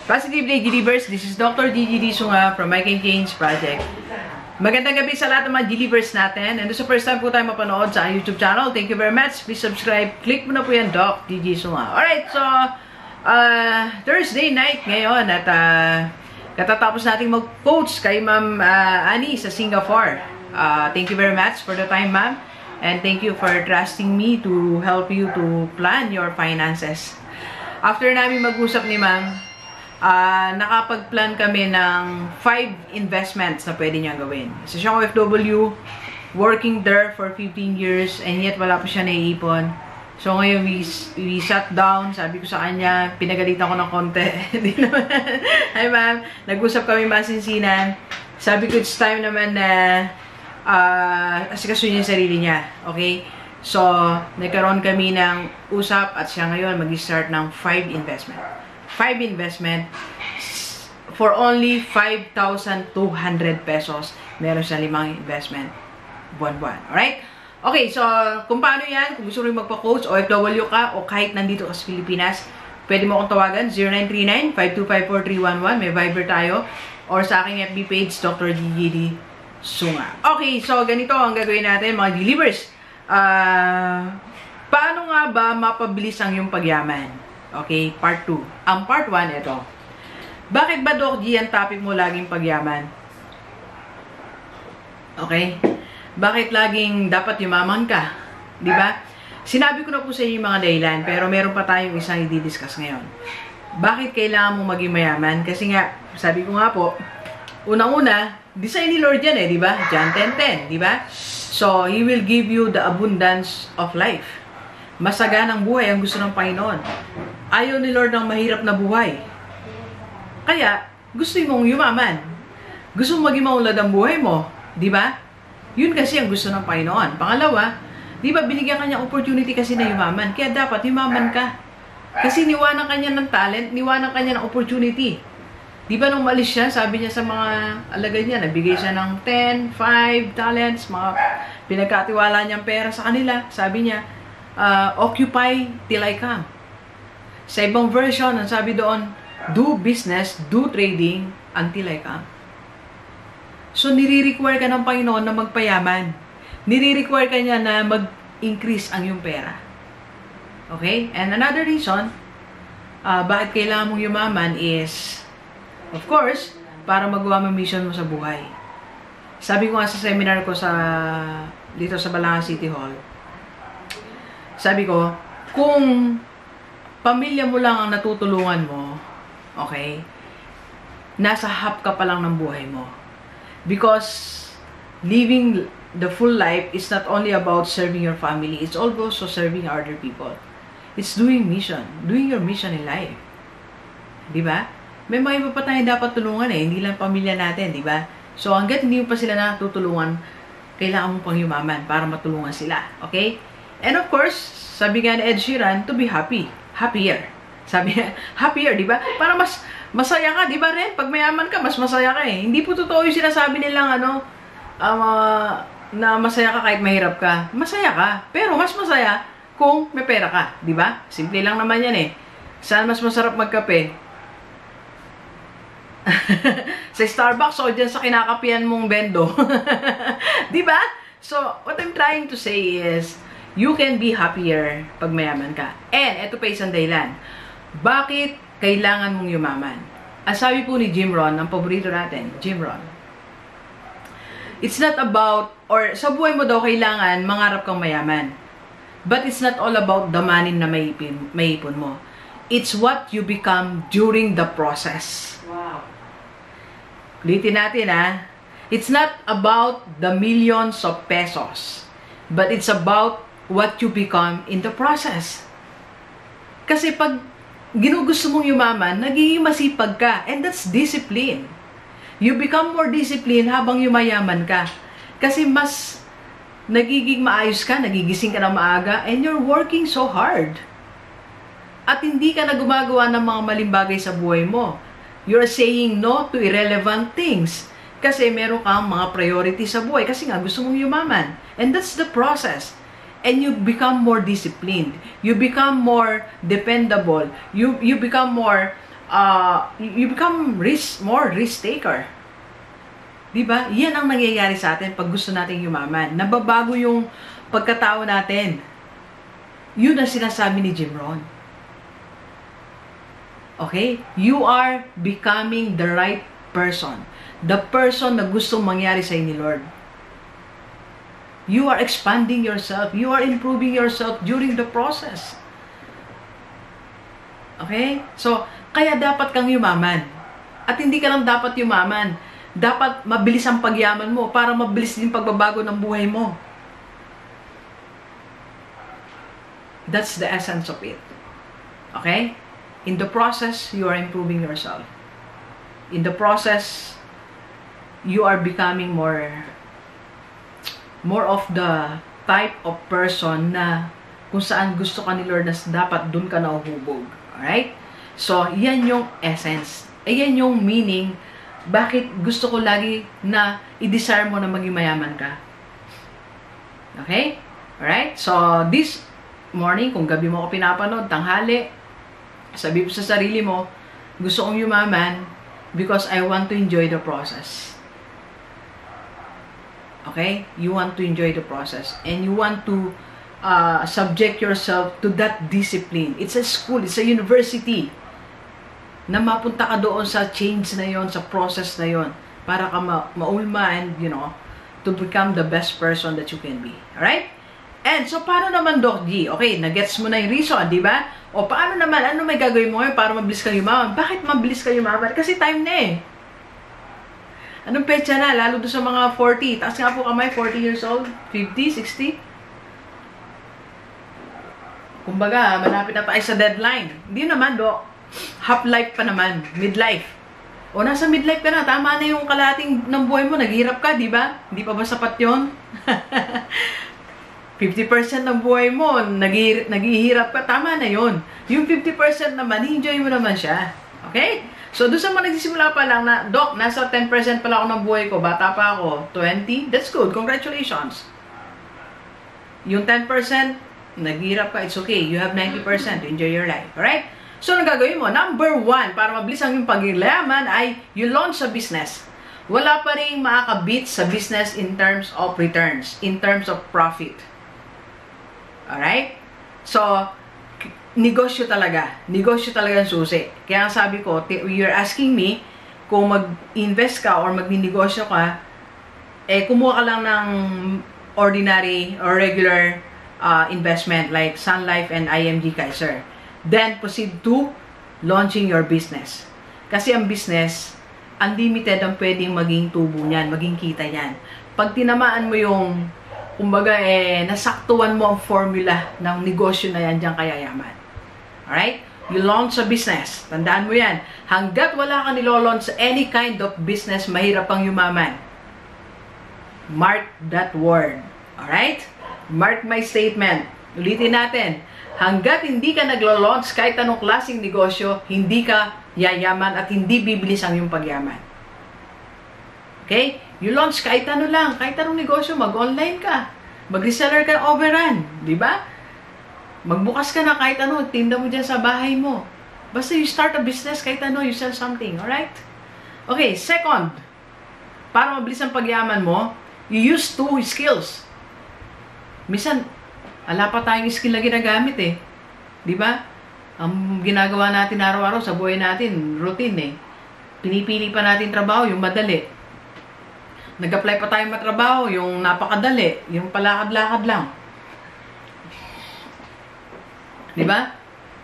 Positive Day Gilivers, this is Dr. Gigi Disunga from My Can Change Project. Magandang gabi sa lahat ng mga Gilivers natin. And sa first time po tayo mapanood sa YouTube channel, thank you very much. Please subscribe. Click mo na po yan, Doc Gigi Disunga. Alright, so Thursday night ngayon at katatapos natin mag-coach kay Ma'am Annie sa Singapore. Thank you very much for the time, ma'am. And thank you for trusting me to help you to plan your finances. After namin mag-usap ni ma'am, nakapag-plan kami ng 5 investments na pwede niya gawin. Isa siyang OFW, working there for 15 years, and yet wala pa siya naiipon. So ngayon, we sat down, sabi ko sa kanya, pinagalitan ko ng konti. Hindi naman. Hi ma'am, nag-usap kami masinsinan. Sabi ko, it's time naman na asikasuhin niya yung sarili niya. Okay? So, nagkaroon kami ng usap at siya ngayon mag-start ng 5 investment. 5 investment for only 5,200 pesos. Meron siya 5 investment buwan-buwan. Alright? Okay, so kung paano yan, kung gusto rin magpa-coach, OFW ka, o kahit nandito ka sa Pilipinas, pwede mo akong tawagan, 0939-5254311. May Viber tayo. Or sa aking FB page, Dr. Gigi Disunga. Okay, so ganito ang gagawin natin, mga Gilivers. Paano nga ba mapabilis ang iyong pagyaman? Okay, part 2. Ang part 1, ito. Bakit ba, Doc G, ang topic mo laging pagyaman? Okay? Bakit laging dapat yumaman ka? Diba? Sinabi ko na po sa inyo yung mga dahilan, pero meron pa tayong isang i-discuss ngayon. Bakit kailangan mo maging mayaman? Kasi nga, sabi ko nga po, unang-una, design ni Lord yan diba? John 10:10, diba? So, He will give you the abundance of life. Masaganang buhay ang gusto ng Panginoon. Ayaw ni Lord ng mahirap na buhay. Kaya, gusto mong yumaman. Gusto mong maging maulad ang buhay mo. Diba? Yun kasi ang gusto ng Panginoon. Pangalawa, diba binigyan kanya opportunity kasi na yumaman. Kaya dapat yumaman ka. Kasi niwanan kanya ng talent, niwanan kanya ng opportunity. Diba nung malis siya, sabi niya sa mga alagad niya, nagbigay siya ng 10, 5 talents, mga pinagkatiwala niyang pera sa kanila. Sabi niya, occupy till I come. Sa ibang version, ang sabi doon, do business, do trading until I come. So, nire-require ka ng Panginoon na magpayaman. Nire-require ka niya na mag-increase ang iyong pera. Okay? And another reason, bakit kailangan mong yumaman is, of course, para magawa mo mission mo sa buhay. Sabi ko nga sa seminar ko dito sa Balanga City Hall, sabi ko, kung pamilya mo lang ang natutulungan mo, okay, nasa half ka pa lang ng buhay mo. Because living the full life is not only about serving your family, it's also serving other people. It's doing mission, doing your mission in life. Diba? May mga iba pa tayo dapat tulungan hindi lang pamilya natin, diba? So, hanggat hindi mo pa sila natutulungan, kailangan mo pang yumaman para matulungan sila. Okay? And of course, sabi nga ni Ed Sheeran, to be happy. Happier. Sabi niya, happier, di ba? Para mas masaya ka, di ba rin? Pag mayaman ka, mas masaya ka Hindi po totoo yung sinasabi nilang na masaya ka kahit mahirap ka. Masaya ka, pero mas masaya kung may pera ka, di ba? Simple lang naman yan Saan mas masarap magkape? Sa Starbucks o dyan sa kinakapian mong bendo. Di ba? So, what I'm trying to say is, you can be happier pag mayaman ka. And, ito pa isang dahilan. Bakit kailangan mong yumaman? Ang sabi po ni Jim Rohn, ang paborito natin, Jim Rohn, it's not about, or sa buhay mo daw kailangan mangarap kang mayaman. But it's not all about the money na maipon mo. It's what you become during the process. Wow. Ulitin natin It's not about the millions of pesos. But it's about what you become in the process. Kasi pag ginugusto mong yumaman, nagiging masipag ka. And that's discipline. You become more disciplined habang yumayaman ka. Kasi mas nagiging maayos ka, nagigising ka ng maaga, and you're working so hard. At hindi ka na gumagawa ng mga maling bagay sa buhay mo. You're saying no to irrelevant things. Kasi meron kang mga priority sa buhay. Kasi nga gusto mong yumaman. And that's the process. And you become more disciplined. You become more dependable. You become more you become more risk taker. Diba? Yan ang nangyayari sa atin pag gusto nating yumaman. Nababago yung pagkatao natin. Yun ang sinasabi ni Jim Rohn. Okay? You are becoming the right person. The person na gustong mangyari sa ni Lord. You are expanding yourself. You are improving yourself during the process. Okay? So, kaya dapat kang yumaman. At hindi ka lang dapat yumaman. Dapat mabilis ang pagyaman mo para mabilis din pagbabago ng buhay mo. That's the essence of it. Okay? In the process, you are improving yourself. In the process, you are becoming more of the type of person na kung saan gusto ka ni Lord na dapat dun ka nauhubog. Alright? So, yan yung essence. Ayan yung meaning bakit gusto ko lagi na i-desire mo na maging mayaman ka. Okay? Alright? So, this morning, kung gabi mo ako pinapanood, tanghali, sabi mo sa sarili mo, gusto kong yumaman because I want to enjoy the process. Okay? You want to enjoy the process. And you want to subject yourself to that discipline. It's a school, it's a university na mapunta ka doon sa change na yon, sa process na yon, para ka maulma and, to become the best person that you can be. Alright? And so, paano naman, Doc G? Okay, nagets mo na yung reason, di ba? O, paano naman? Ano may gagawin mo para mabilis kang yumaman? Bakit mabilis kang yumaman? Kasi time na eh. Anong petsa na? Lalo doon sa mga 40. Taas nga po kamay, 40 years old, 50, 60. Kumbaga, malapit na tayo sa deadline. Hindi naman, Doc. Half-life pa naman. Midlife. O, nasa midlife ka na. Tama na yung kalahating ng buhay mo. Naghihirap ka, di ba? Hindi pa ba sapat yun? 50% ng buhay mo, naghihirap ka. Tama na yun. Yung 50% naman, enjoy mo naman siya. Okay? So, doon sa mga nagsisimula pa lang na, Doc, nasa 10% pala ako ng buhay ko. Bata pa ako. 20? That's good. Congratulations. Yung 10%, naghihirap ka. It's okay. You have 90% to enjoy your life. Alright? So, ang gagawin mo, number 1, para mabilis ang yung paglayaman ay you launch a business. Wala pa rin makakabit sa business in terms of returns, in terms of profit. Alright? So, negosyo talaga. Negosyo talaga ang susi. Kaya sabi ko, you're asking me kung mag-invest ka or mag-negosyo ka, kumuha ka lang ng ordinary or regular investment like Sun Life and IMG Kaiser. Then, proceed to launching your business. Kasi ang business, unlimited ang pwedeng maging tubo niyan, maging kita niyan. Pag tinamaan mo yung, kumbaga, nasaktuan mo ang formula ng negosyo na yan, diyan kayayaman. Alright? You launch a business. Tandaan mo yan. Hanggat wala ka nilolaunch sa any kind of business, mahirap ang yumaman. Mark that word. Alright? Mark my statement. Ulitin natin. Hanggat hindi ka naglo-launch kahit anong klaseng negosyo, hindi ka yayaman at hindi bibilis ang iyong pagyaman. Okay? You launch kahit ano lang, kahit anong negosyo, mag-online ka. Mag-reseller ka overrun. Di ba? Magbukas ka na kahit ano, tinda mo dyan sa bahay mo. Basta you start a business, kahit ano, you sell something. Alright? Okay, second, para mabilis ang pagyaman mo, you use 2 skills. Minsan, ala pa tayong skill na ginagamit eh. Di ba? Ang ginagawa natin araw-araw sa buhay natin, routine eh. Pinipili pa natin trabaho, yung madali. Nag-apply pa tayong matrabaho, yung napakadali, yung palakad-lakad lang. Di ba?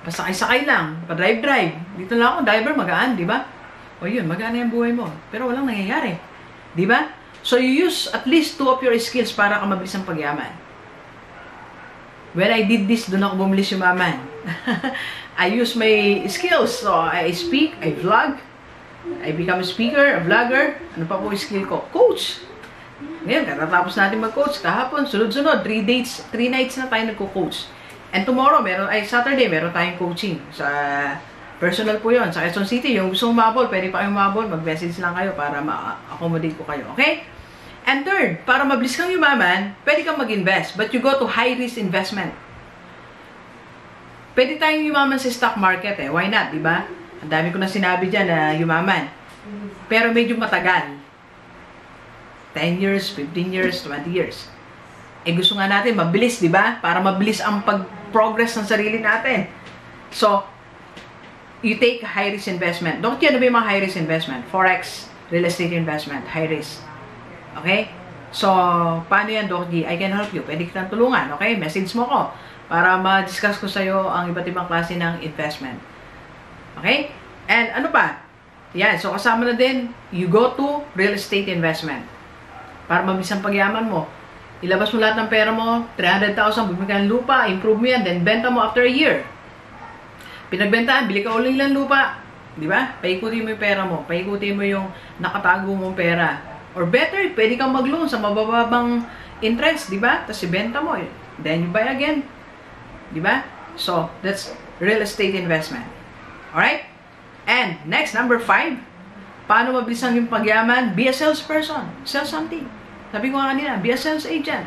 Pasakay-sakay lang, pa-drive-drive. Dito lang ako, driver, magaan, di ba? O yun, magaan na yung buhay mo. Pero walang nangyayari. Di ba? So you use at least 2 of your skills para ka mabilis ang pagyaman. When I did this, doon ako bumilis yumaman. I use my skills. So, I speak, I vlog, I become a speaker, a vlogger. Ano pa po yung skill ko? Coach. Ngayon, katatapos natin mag-coach. Kahapon, sunod-sunod, 3 nights na tayo nagko-coach. And tomorrow, Saturday, meron tayong coaching. Sa personal po yon sa Quezon City. Yung gusto umabol, pwede pa kayong umabol. Mag-message lang kayo para ma-accommodate ko kayo. Okay? And third, para mabilis kang yumaman, pwede kang mag-invest, but you go to high-risk investment. Pwede tayong yumaman sa stock market eh. Why not, di ba? Ang dami ko na sinabi dyan na yumaman. Pero medyo matagal. 10 years, 15 years, 20 years. Eh gusto nga natin mabilis, di ba? Para mabilis ang pag-progress ng sarili natin. So, you take high-risk investment. Don't you know ba yung mga high-risk investment? Forex, real estate investment, high-risk. Okay? So, paano yan, Doc G? I can help you. Pwede kitang tulungan. Okay? Message mo ko para ma-discuss ko sa'yo ang iba't ibang klase ng investment. Okay? And ano pa? Yan. So, kasama na din, you go to real estate investment. Para mabilis ang pagyaman mo. Ilabas mo lahat ng pera mo, 300,000, bumili ka ng lupa, improve mo yan, then benta mo after a year. Pinagbentaan, bili ka ulit ng lupa. Di ba? Paikutin mo yung pera mo. Paikutin mo yung nakatago mong pera. Or better, pwede kang mag-loan sa mabababang interest, di ba? Tapos ibenta mo. Then you buy again. Di ba? So, that's real estate investment. Alright? And, next, number 5. Paano mabilis ang yung pagyaman? Be a salesperson. Sell something. Sabi ko nga kanina, be a sales agent.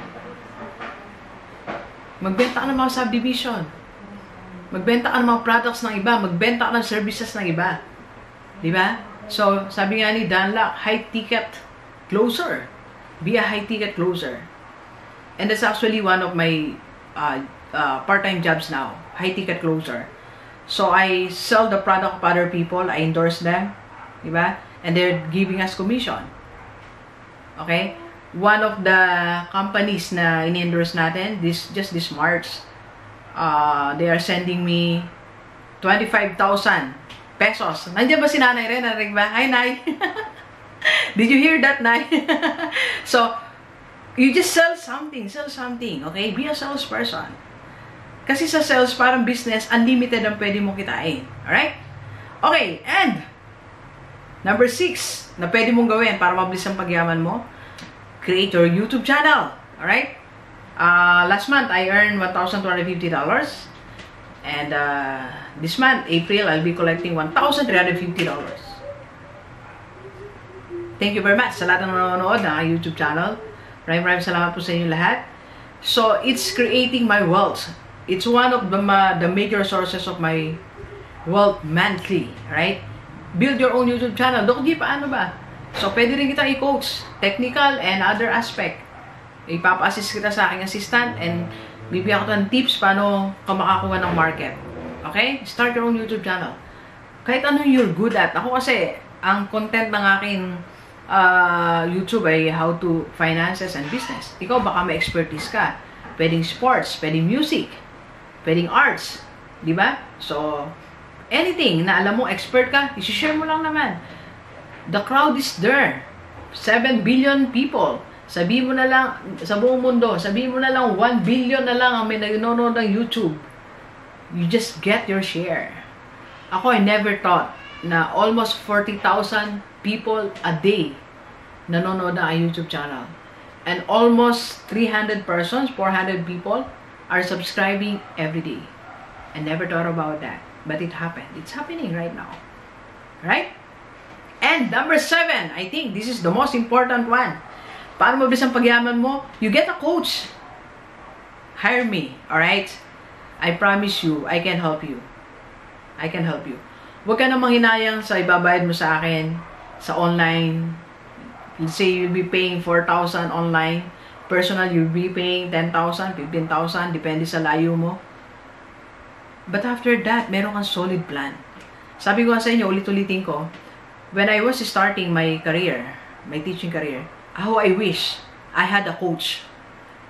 Magbenta ka ng mga subdivision. Magbenta ka ng mga products ng iba. Magbenta ka ng services ng iba. Di ba? So, sabi nga ni Dan Lack, high ticket closer. Be a high ticket closer. And that's actually one of my part-time jobs now. High ticket closer. So, I sell the product of other people. I endorse them. Di ba? And they're giving us commission. Okay? One of the companies na in-endorse natin, just this March, they are sending me 25,000 pesos. Nandiyan ba si Nanay Ren? Narinig ba? Hi, Nay! Did you hear that, Nay? So, you just sell something, okay? Be a salesperson. Kasi sa sales, parang business, unlimited ang pwede mo kitain. Alright? Okay, and number 6 na pwede mong gawin para mabilis ang pagyaman mo, create your YouTube channel. Alright? Last month, I earned $1,250. And this month, April, I'll be collecting $1,350. Thank you very much sa lahat ng nanonood ng YouTube channel. Maraming salamat po sa inyo lahat. So, it's creating my wealth. It's one of the major sources of my wealth monthly. Right? Build your own YouTube channel. Doc G, paano ba? So, pwede rin kita i-coach. Technical and other aspect. Ipapa-assist kita sa aking assistant and bibigyan ko ng tips paano ka makakuha ng market. Okay? Start your own YouTube channel. Kahit ano you're good at. Ako kasi, ang content ng aking YouTube ay how to finances and business. Ikaw baka may expertise ka. Pwedeng sports, pwedeng music, pwedeng arts. Diba? So, anything na alam mo, expert ka, isi-share mo lang naman. The crowd is there. 7 billion people. Sabihin mo na lang, sa buong mundo, sabihin mo na lang, 1 billion na lang ang may nanonood ng YouTube. You just get your share. Ako, I never thought na almost 40,000 people a day nanonood ng YouTube channel. And almost 300 persons, 400 people are subscribing every day. I never thought about that. But it happened. It's happening right now. Right? And number 7, I think this is the most important one. Paano mabilis ang pagyaman mo? You get a coach. Hire me. Alright? I promise you, I can help you. I can help you. Huwag ka na manghinayang sa ibabayad mo sa akin sa online. Let's say you'll be paying 4,000 online. Personal, you'll be paying 10,000, 15,000, depende sa layo mo. But after that, meron kang solid plan. Sabi ko sa inyo, ulit-ulitin ko, when I was starting my career, my teaching career, how I wish I had a coach.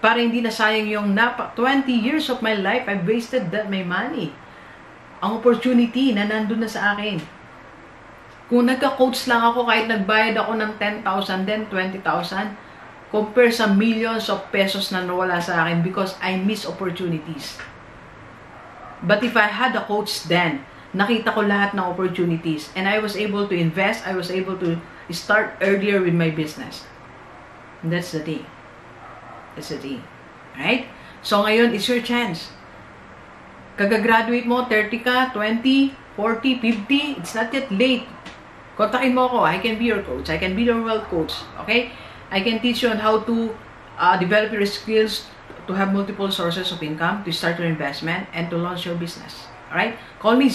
Para hindi na sayang yung 20 years of my life, I've wasted my money. Ang opportunity na nandun na sa akin. Kung nagka-coach lang ako, kahit nagbayad ako ng 10,000, then 20,000, compare sa millions of pesos na nawala sa akin because I miss opportunities. But if I had a coach then, nakita ko lahat ng opportunities and I was able to invest, I was able to start earlier with my business. And that's the thing. That's the thing. Right? So ngayon, it's your chance. Kagagraduate mo, 30 ka, 20, 40, 50, it's not yet late. Kontakin mo ako. I can be your coach. I can be your wealth coach. Okay? I can teach you on how to develop your skills to have multiple sources of income, to start your investment, and to launch your business. Alright? Call me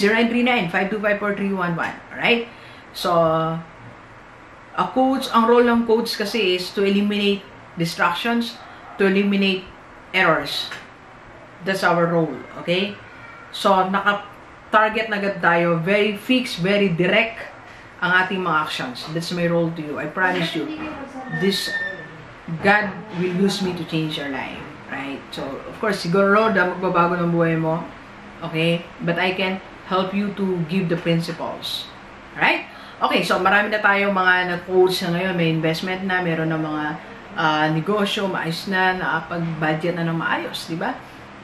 0939-525-4311. Alright? So, a coach, ang role ng coach kasi is to eliminate distractions, to eliminate errors. That's our role. Okay? So, naka-target na agad tayo. Very fixed, very direct ang ating mga actions. That's my role to you. I promise you, God will use me to change your life. Right? So, of course, siguro magbabago ng buhay mo. Okay? But I can help you to give the principles. Right? Okay, so marami na tayong mga nag-coach na ngayon. May investment na, meron na mga negosyo, maayos na, nakapag-budget na ng maayos. Diba?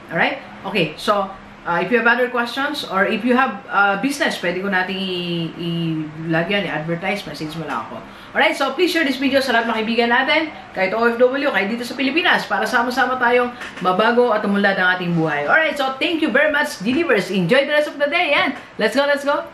Alright? Okay, so, if you have other questions, or if you have business, pwede ko natin i-lagyan, i-advertise, message mo lang ako. Alright, so please share this video sa lahat ng kaibigan natin, kahit OFW, kahit dito sa Pilipinas, para sama-sama tayong mabago at umunlad ang ating buhay. Alright, so thank you very much, Delivers. Enjoy the rest of the day, and let's go, let's go!